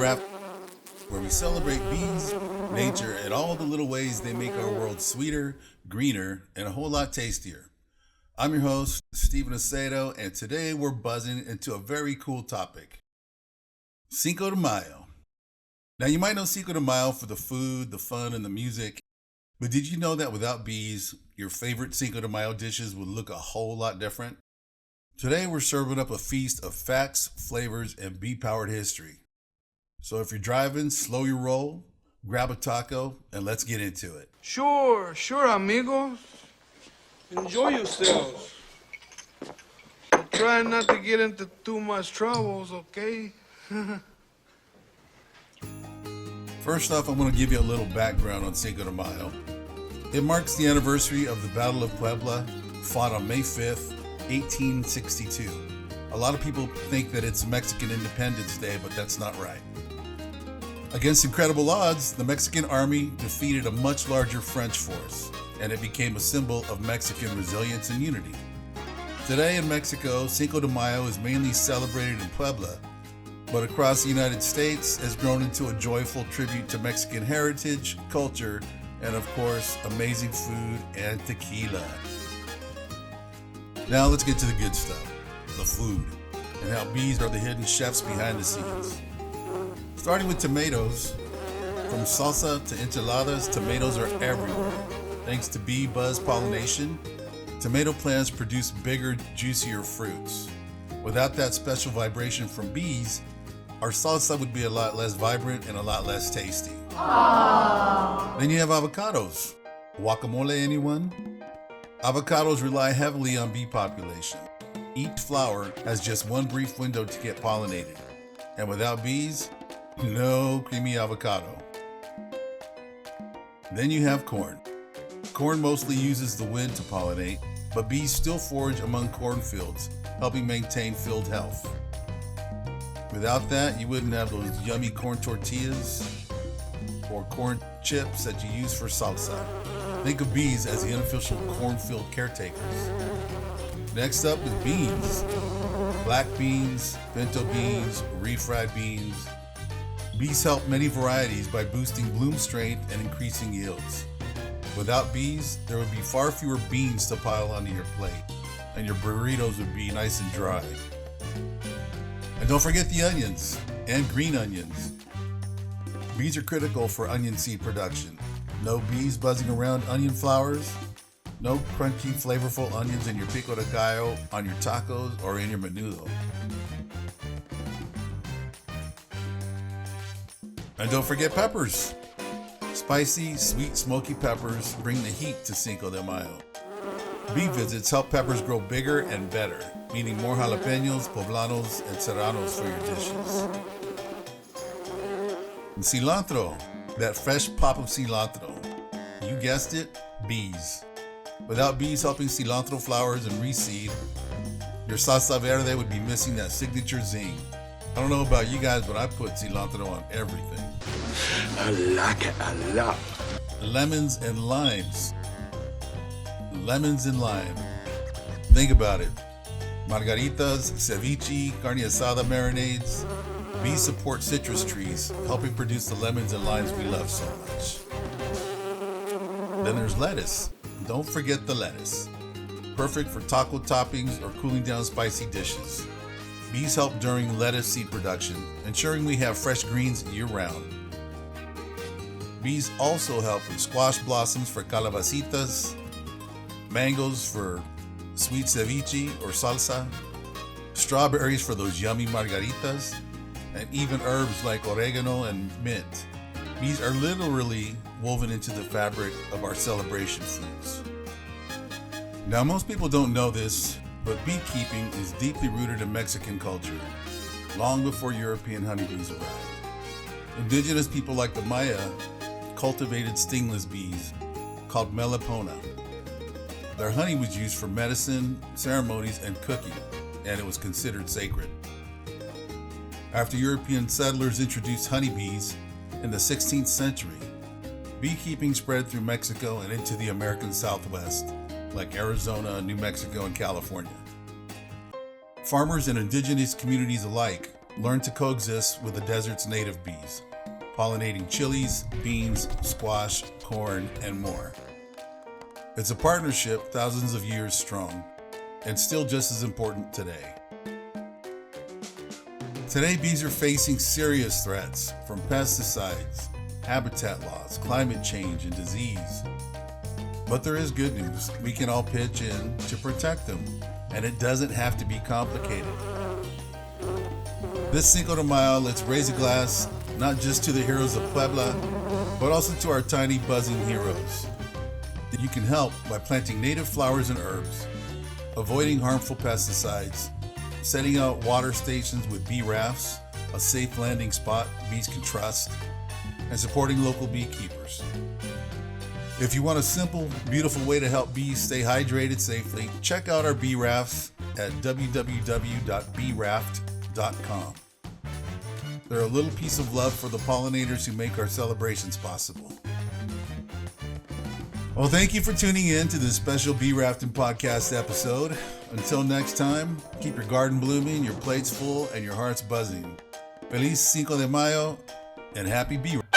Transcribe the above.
Raftin, where we celebrate bees, nature, and all the little ways they make our world sweeter, greener, and a whole lot tastier. I'm your host, Steven Acedo, and today we're buzzing into a very cool topic. Cinco de Mayo. Now you might know Cinco de Mayo for the food, the fun, and the music, but did you know that without bees, your favorite Cinco de Mayo dishes would look a whole lot different? Today we're serving up a feast of facts, flavors, and bee-powered history. So if you're driving, slow your roll, grab a taco, and let's get into it. Sure, amigos. Enjoy yourselves. But try not to get into too much troubles, okay? First off, I'm going to give you a little background on Cinco de Mayo. It marks the anniversary of the Battle of Puebla, fought on May 5th, 1862. A lot of people think that it's Mexican Independence Day, but that's not right. Against incredible odds, the Mexican army defeated a much larger French force, and it became a symbol of Mexican resilience and unity. Today in Mexico, Cinco de Mayo is mainly celebrated in Puebla, but across the United States has grown into a joyful tribute to Mexican heritage, culture, and of course, amazing food and tequila. Now let's get to the good stuff, the food, and how bees are the hidden chefs behind the scenes. Starting with tomatoes, from salsa to enchiladas, tomatoes are everywhere. Thanks to bee buzz pollination, tomato plants produce bigger, juicier fruits. Without that special vibration from bees, our salsa would be a lot less vibrant and a lot less tasty. Aww. Then you have avocados. Guacamole, anyone? Avocados rely heavily on bee population. Each flower has just one brief window to get pollinated. And without bees, no creamy avocado. Then you have corn. Corn mostly uses the wind to pollinate, but bees still forage among cornfields, helping maintain field health. Without that, you wouldn't have those yummy corn tortillas or corn chips that you use for salsa. Think of bees as the unofficial cornfield caretakers. Next up is beans. Black beans, pinto beans, refried beans. Bees help many varieties by boosting bloom strength and increasing yields. Without bees, there would be far fewer beans to pile onto your plate, and your burritos would be nice and dry. And don't forget the onions, and green onions. Bees are critical for onion seed production. No bees buzzing around onion flowers, no crunchy, flavorful onions in your pico de gallo, on your tacos, or in your menudo. And don't forget peppers. Spicy, sweet, smoky peppers bring the heat to Cinco de Mayo. Bee visits help peppers grow bigger and better, meaning more jalapenos, poblanos, and serranos for your dishes. And cilantro, that fresh pop of cilantro. You guessed it, bees. Without bees helping cilantro flowers and reseed, your salsa verde would be missing that signature zing. I don't know about you guys, but I put cilantro on everything. I like it a lot. Lemons and limes. Lemons and lime. Think about it. Margaritas, ceviche, carne asada marinades. Bees support citrus trees, helping produce the lemons and limes we love so much. Then there's lettuce. Don't forget the lettuce. Perfect for taco toppings or cooling down spicy dishes. Bees help during lettuce seed production, ensuring we have fresh greens year-round. Bees also help with squash blossoms for calabacitas, mangoes for sweet ceviche or salsa, strawberries for those yummy margaritas, and even herbs like oregano and mint. Bees are literally woven into the fabric of our celebration foods. Now, most people don't know this, but beekeeping is deeply rooted in Mexican culture, long before European honeybees arrived. Indigenous people like the Maya cultivated stingless bees called melipona. Their honey was used for medicine, ceremonies, and cooking, and it was considered sacred. After European settlers introduced honeybees in the 16th century, beekeeping spread through Mexico and into the American Southwest, like Arizona, New Mexico, and California. Farmers and indigenous communities alike learn to coexist with the desert's native bees, pollinating chilies, beans, squash, corn, and more. It's a partnership thousands of years strong, and still just as important today. Today, bees are facing serious threats from pesticides, habitat loss, climate change, and disease. But there is good news. We can all pitch in to protect them, and it doesn't have to be complicated. This Cinco de Mayo, let's raise a glass, not just to the heroes of Puebla, but also to our tiny buzzing heroes. You can help by planting native flowers and herbs, avoiding harmful pesticides, setting out water stations with Bee Rafts, a safe landing spot bees can trust, and supporting local beekeepers. If you want a simple, beautiful way to help bees stay hydrated safely, check out our Bee Rafts at www.beeraft.com. They're a little piece of love for the pollinators who make our celebrations possible. Well, thank you for tuning in to this special Bee Raftin Podcast episode. Until next time, keep your garden blooming, your plates full, and your hearts buzzing. Feliz Cinco de Mayo, and happy Bee Rafting.